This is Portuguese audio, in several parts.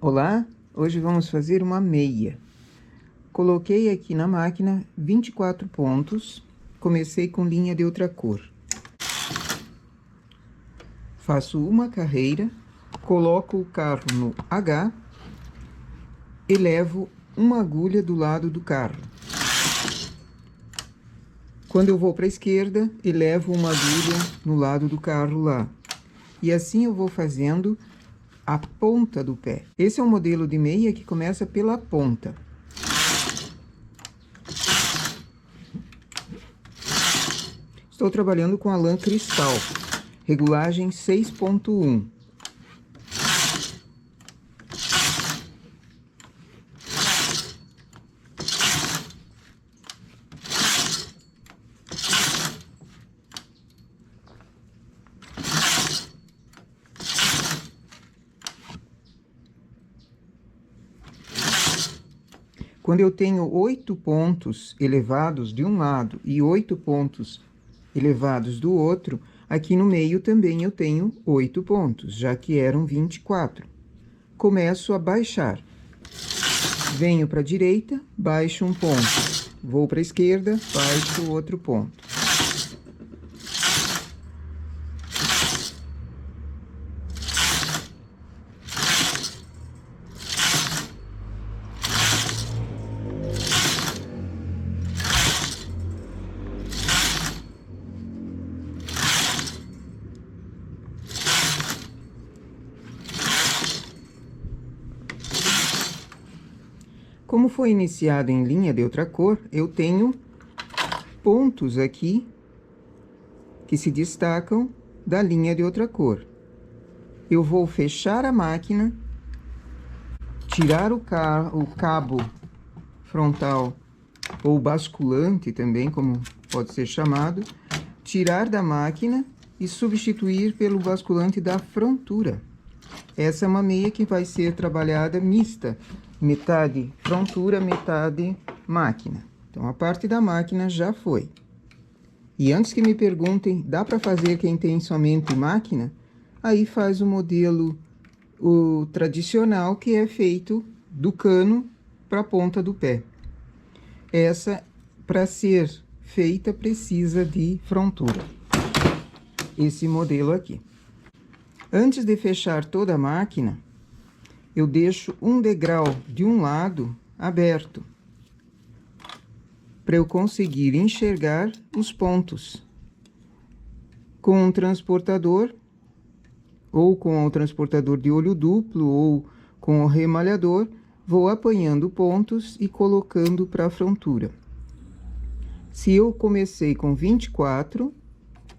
Olá, hoje vamos fazer uma meia. Coloquei aqui na máquina 24 pontos, comecei com linha de outra cor. Faço uma carreira, coloco o carro no H e levo uma agulha do lado do carro. Quando eu vou para a esquerda, elevo uma agulha no lado do carro lá. E assim eu vou fazendo a ponta do pé. Esse é um modelo de meia que começa pela ponta. Estou trabalhando com a lã cristal, regulagem 6.1. Quando eu tenho 8 pontos elevados de um lado e 8 pontos elevados do outro, aqui no meio também eu tenho 8 pontos, já que eram 24. Começo a baixar. Venho para a direita, baixo um ponto. Vou para a esquerda, baixo outro ponto. Como foi iniciado em linha de outra cor, eu tenho pontos aqui que se destacam da linha de outra cor. Eu vou fechar a máquina, tirar o cabo frontal ou basculante também, como pode ser chamado, tirar da máquina e substituir pelo basculante da frontura. Essa é uma meia que vai ser trabalhada mista, metade frontura, metade máquina. Então, a parte da máquina já foi. E antes que me perguntem, dá para fazer quem tem somente máquina? Aí faz o modelo tradicional, que é feito do cano para a ponta do pé. Essa, para ser feita, precisa de frontura. Esse modelo aqui. Antes de fechar toda a máquina, eu deixo um degrau de um lado aberto, para eu conseguir enxergar os pontos. Com um transportador, ou com o transportador de olho duplo, ou com o remalhador, vou apanhando pontos e colocando para a frontura. Se eu comecei com 24,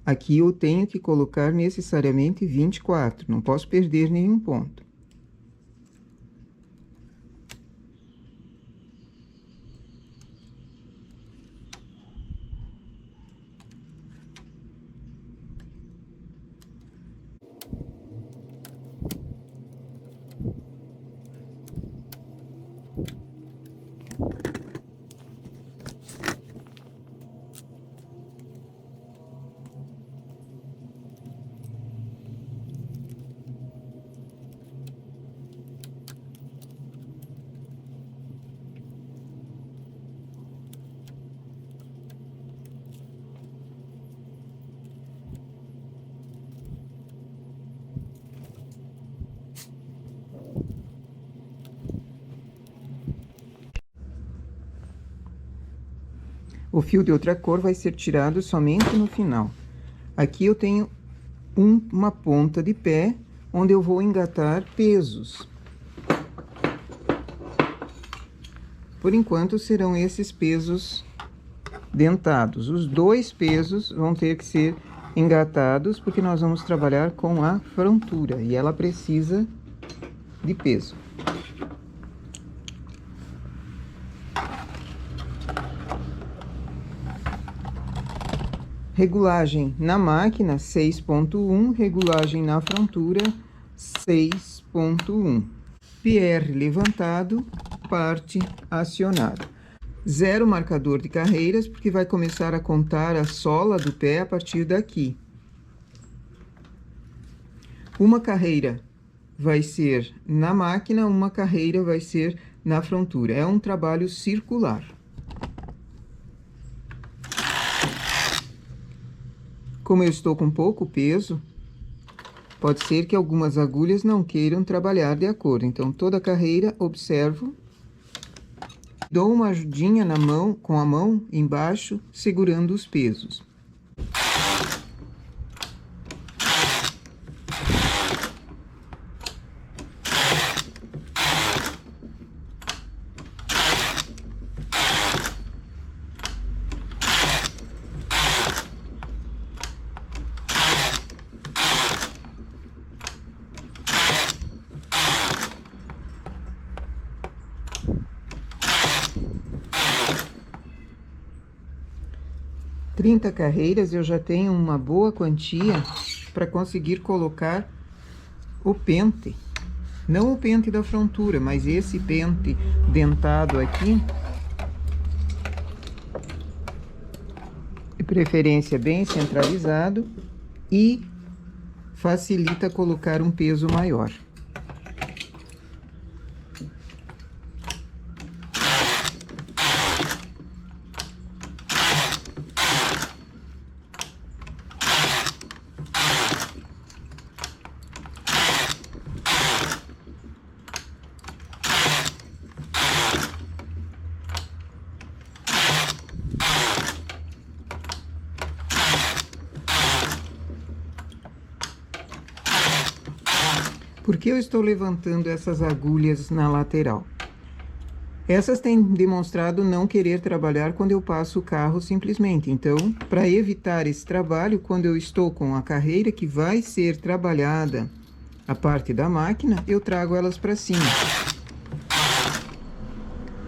aqui eu tenho que colocar necessariamente 24, não posso perder nenhum ponto. O fio de outra cor vai ser tirado somente no final. Aqui eu tenho uma ponta de pé, onde eu vou engatar pesos. Por enquanto, serão esses pesos dentados. Os dois pesos vão ter que ser engatados, porque nós vamos trabalhar com a frontura, e ela precisa de peso. Regulagem na máquina 6.1, regulagem na frontura 6.1. PR levantado, parte acionada. 0 marcador de carreiras, porque vai começar a contar a sola do pé a partir daqui. Uma carreira vai ser na máquina, uma carreira vai ser na frontura. É um trabalho circular. Como eu estou com pouco peso, pode ser que algumas agulhas não queiram trabalhar de acordo. Então, toda carreira, observo, dou uma ajudinha na mão, com a mão embaixo, segurando os pesos. Trinta carreiras, eu já tenho uma boa quantia para conseguir colocar o pente. Não o pente da frontura, mas esse pente dentado aqui, de preferência bem centralizado, e facilita colocar um peso maior. Por que eu estou levantando essas agulhas na lateral? Essas têm demonstrado não querer trabalhar quando eu passo o carro simplesmente. Então, para evitar esse trabalho, quando eu estou com a carreira que vai ser trabalhada a parte da máquina, eu trago elas para cima.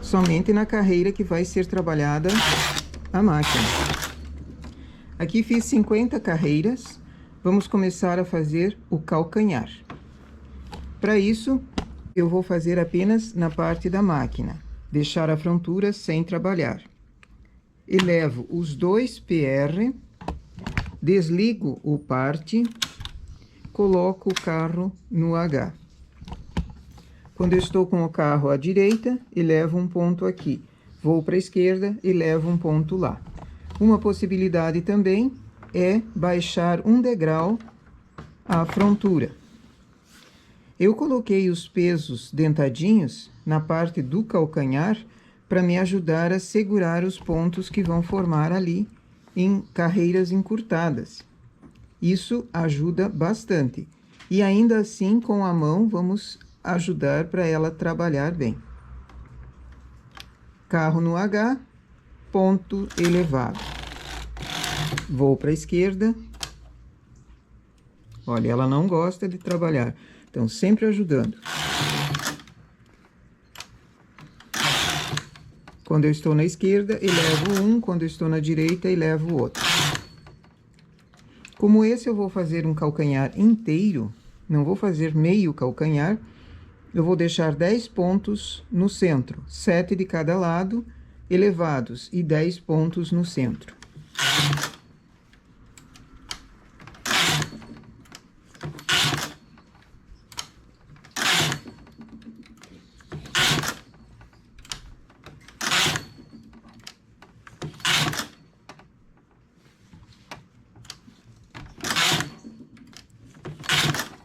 Somente na carreira que vai ser trabalhada a máquina. Aqui fiz 50 carreiras. Vamos começar a fazer o calcanhar. Para isso, eu vou fazer apenas na parte da máquina, deixar a frontura sem trabalhar. Elevo os dois PR, desligo o parte, coloco o carro no H. Quando eu estou com o carro à direita, elevo um ponto aqui. Vou para a esquerda e levo um ponto lá. Uma possibilidade também é baixar um degrau a frontura. Eu coloquei os pesos dentadinhos na parte do calcanhar para me ajudar a segurar os pontos que vão formar ali em carreiras encurtadas. Isso ajuda bastante. E ainda assim, com a mão, vamos ajudar para ela trabalhar bem. Carro no H, ponto elevado. Vou para a esquerda. Olha, ela não gosta de trabalhar. Então, sempre ajudando. Quando eu estou na esquerda, elevo um. Quando eu estou na direita, elevo o outro. Como esse eu vou fazer um calcanhar inteiro, não vou fazer meio calcanhar, eu vou deixar 10 pontos no centro, 7 de cada lado, elevados, e 10 pontos no centro.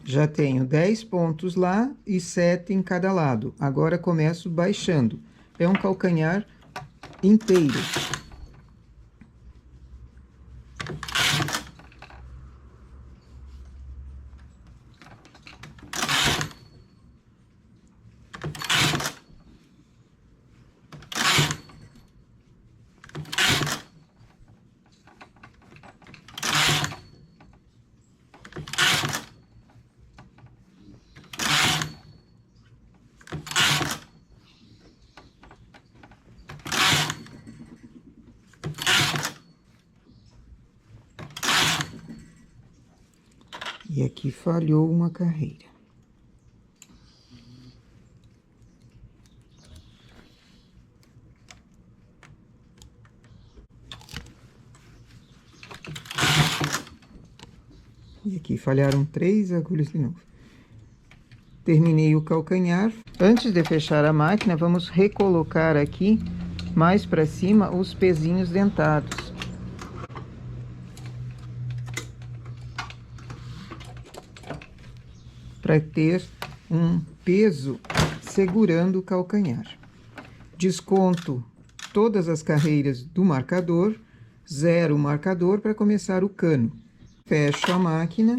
Já tenho 10 pontos lá e 7 em cada lado. Agora começo baixando. É um calcanhar inteiro. E aqui falhou uma carreira. E aqui falharam 3 agulhas de novo. terminei o calcanhar. Antes de fechar a máquina, vamos recolocar aqui mais para cima os pezinhos dentados. Para ter um peso segurando o calcanhar. Desconto todas as carreiras do marcador, zero o marcador para começar o cano. Fecho a máquina.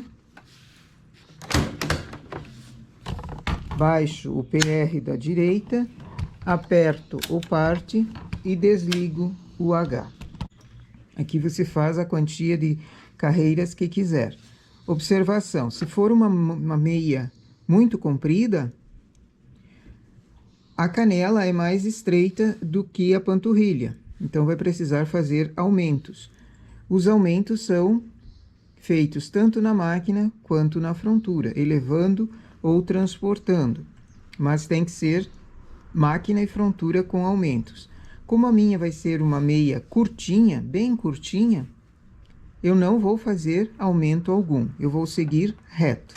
Baixo o PR da direita, aperto o part e desligo o H. Aqui você faz a quantia de carreiras que quiser. Observação, se for uma meia muito comprida, a canela é mais estreita do que a panturrilha, então vai precisar fazer aumentos. Os aumentos são feitos tanto na máquina quanto na frontura, elevando ou transportando, mas tem que ser máquina e frontura com aumentos. Como a minha vai ser uma meia curtinha, bem curtinha, eu não vou fazer aumento algum, eu vou seguir reto.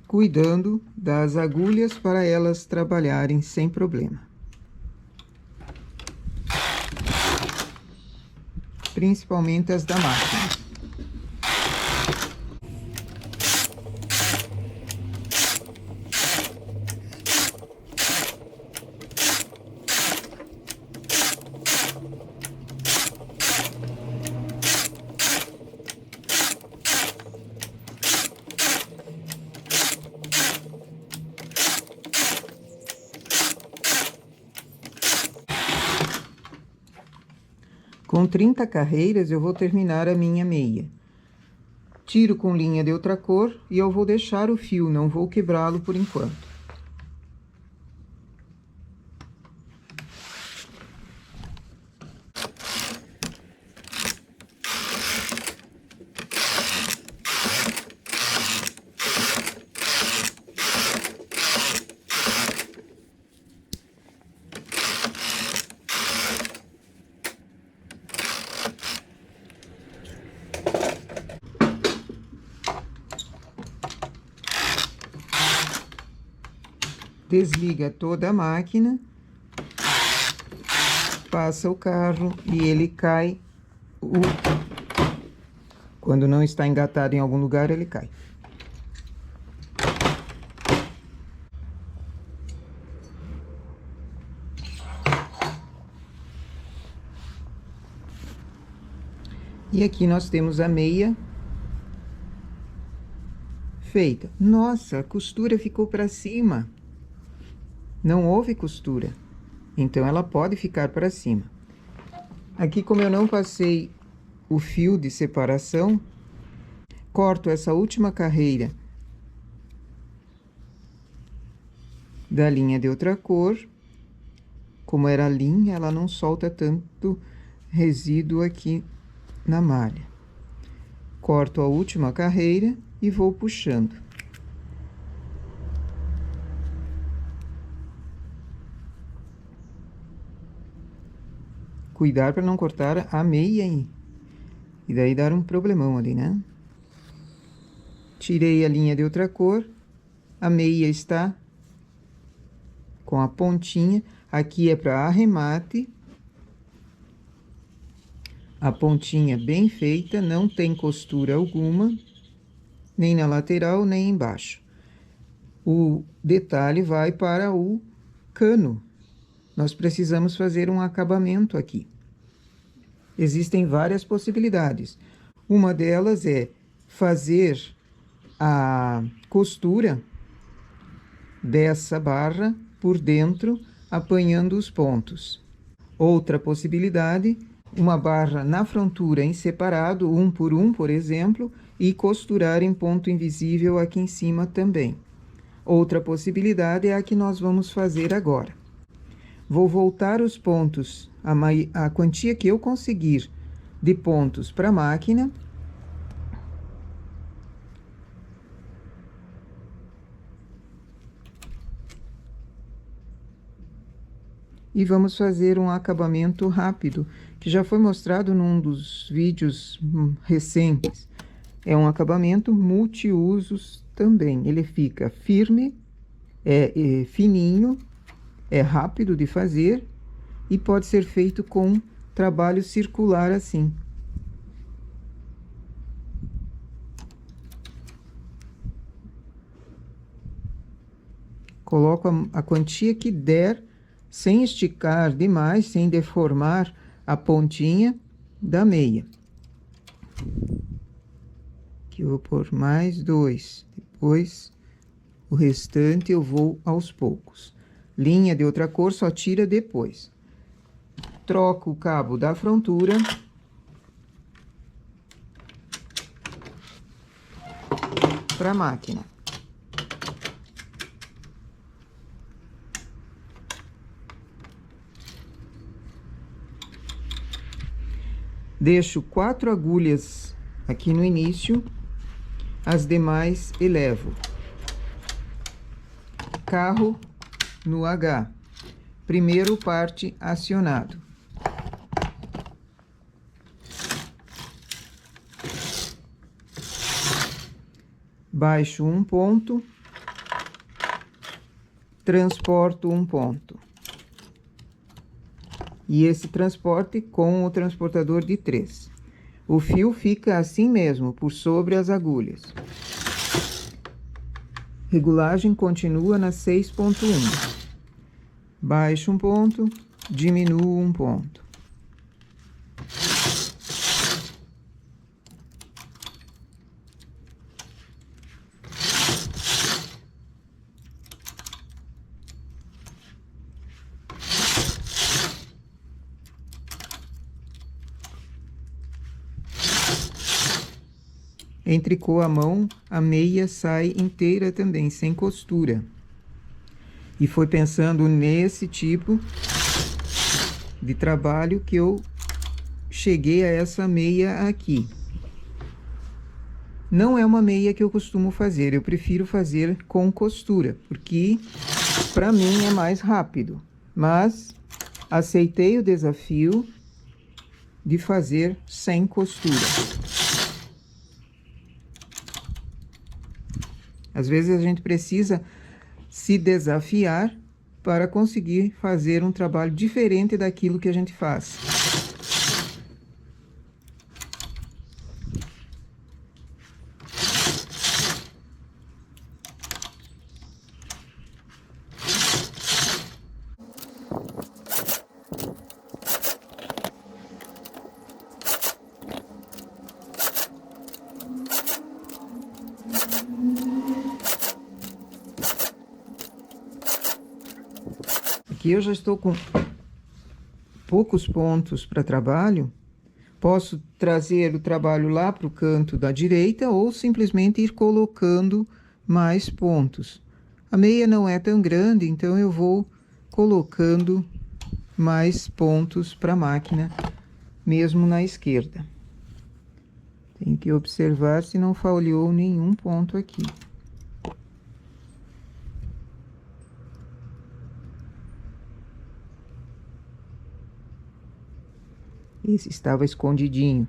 Cuidando das agulhas para elas trabalharem sem problema. Principalmente as da máquina. Com 30 carreiras, eu vou terminar a minha meia. Tiro com linha de outra cor e eu vou deixar o fio, não vou quebrá-lo por enquanto. Desliga toda a máquina, passa o carro e ele cai. Quando não está engatado em algum lugar, ele cai. E aqui nós temos a meia feita. Nossa, a costura ficou para cima. Não houve costura, então ela pode ficar para cima. Aqui, como eu não passei o fio de separação, corto essa última carreira da linha de outra cor. Como era linha, ela não solta tanto resíduo aqui na malha. Corto a última carreira e vou puxando. Cuidar para não cortar a meia aí. E daí dar um problemão ali, né? Tirei a linha de outra cor. A meia está com a pontinha. Aqui é para arremate. A pontinha bem feita, não tem costura alguma, nem na lateral, nem embaixo. O detalhe vai para o cano. Nós precisamos fazer um acabamento aqui. Existem várias possibilidades. Uma delas é fazer a costura dessa barra por dentro, apanhando os pontos. Outra possibilidade, uma barra na frontura em separado, um, por exemplo, e costurar em ponto invisível aqui em cima também. Outra possibilidade é a que nós vamos fazer agora. Vou voltar os pontos, a quantia que eu conseguir de pontos para a máquina. E vamos fazer um acabamento rápido, que já foi mostrado num dos vídeos recentes. é um acabamento multiusos também. Ele fica firme, é fininho, é rápido de fazer e pode ser feito com trabalho circular assim. Coloco a quantia que der, sem esticar demais, sem deformar a pontinha da meia. Aqui eu vou pôr mais 2, depois o restante eu vou aos poucos. Linha de outra cor só tira depois. Troco o cabo da frontura. Para a máquina. Deixo 4 agulhas aqui no início, as demais elevo. Carro no H. Primeiro parte acionado. Baixo um ponto, transporto um ponto. E esse transporte com o transportador de 3. O fio fica assim mesmo, por sobre as agulhas. Regulagem continua na 6.1. Baixo um ponto, diminuo um ponto. Em tricô à mão, a meia sai inteira também, sem costura. E foi pensando nesse tipo de trabalho que eu cheguei a essa meia aqui. Não é uma meia que eu costumo fazer, eu prefiro fazer com costura, porque para mim é mais rápido. Mas aceitei o desafio de fazer sem costura. Às vezes a gente precisa se desafiar para conseguir fazer um trabalho diferente daquilo que a gente faz. Aqui eu já estou com poucos pontos para trabalho. Posso trazer o trabalho lá para o canto da direita ou simplesmente ir colocando mais pontos. A meia não é tão grande, então eu vou colocando mais pontos para a máquina, mesmo na esquerda. Tem que observar se não falhou nenhum ponto aqui. Esse estava escondidinho.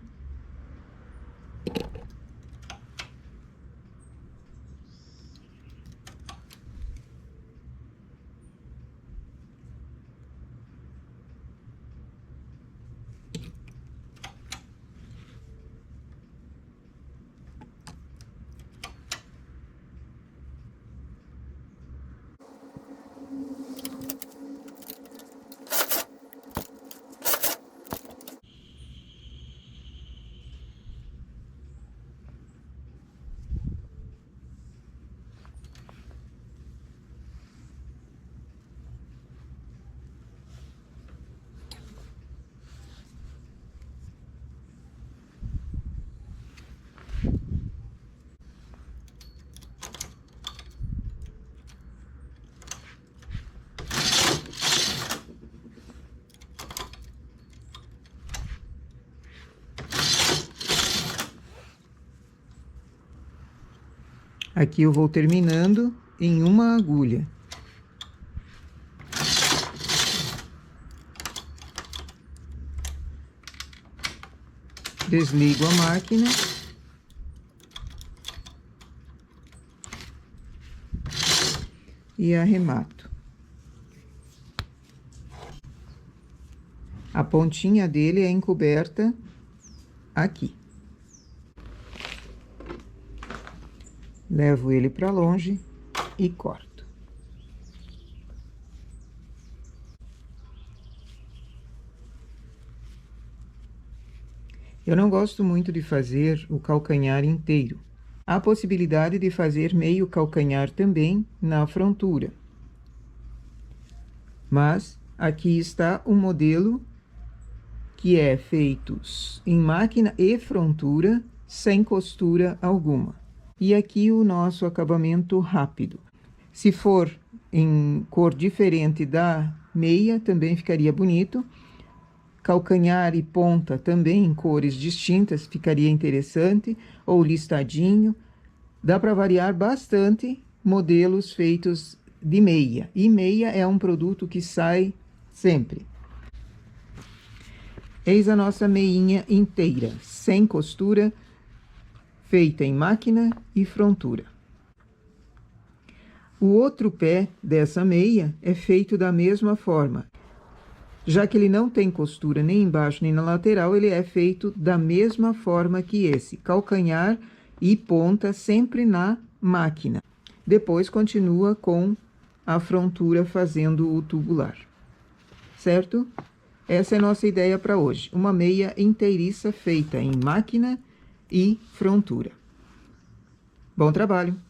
Aqui eu vou terminando em uma agulha. Desligo a máquina. e arremato. A pontinha dele é encoberta aqui. Levo ele para longe e corto. Eu não gosto muito de fazer o calcanhar inteiro. Há a possibilidade de fazer meio calcanhar também na frontura. Mas aqui está o modelo que é feito em máquina e frontura, sem costura alguma. E aqui o nosso acabamento rápido. Se for em cor diferente da meia, também ficaria bonito. Calcanhar e ponta também em cores distintas, ficaria interessante, ou listadinho. Dá para variar bastante modelos feitos de meia. E meia é um produto que sai sempre. Eis a nossa meinha inteira, sem costura, feita em máquina e frontura. O outro pé dessa meia é feito da mesma forma. Já que ele não tem costura nem embaixo nem na lateral, ele é feito da mesma forma que esse, calcanhar e ponta sempre na máquina. Depois continua com a frontura fazendo o tubular. Certo? Essa é a nossa ideia para hoje. Uma meia inteiriça feita em máquina e frontura. Bom trabalho!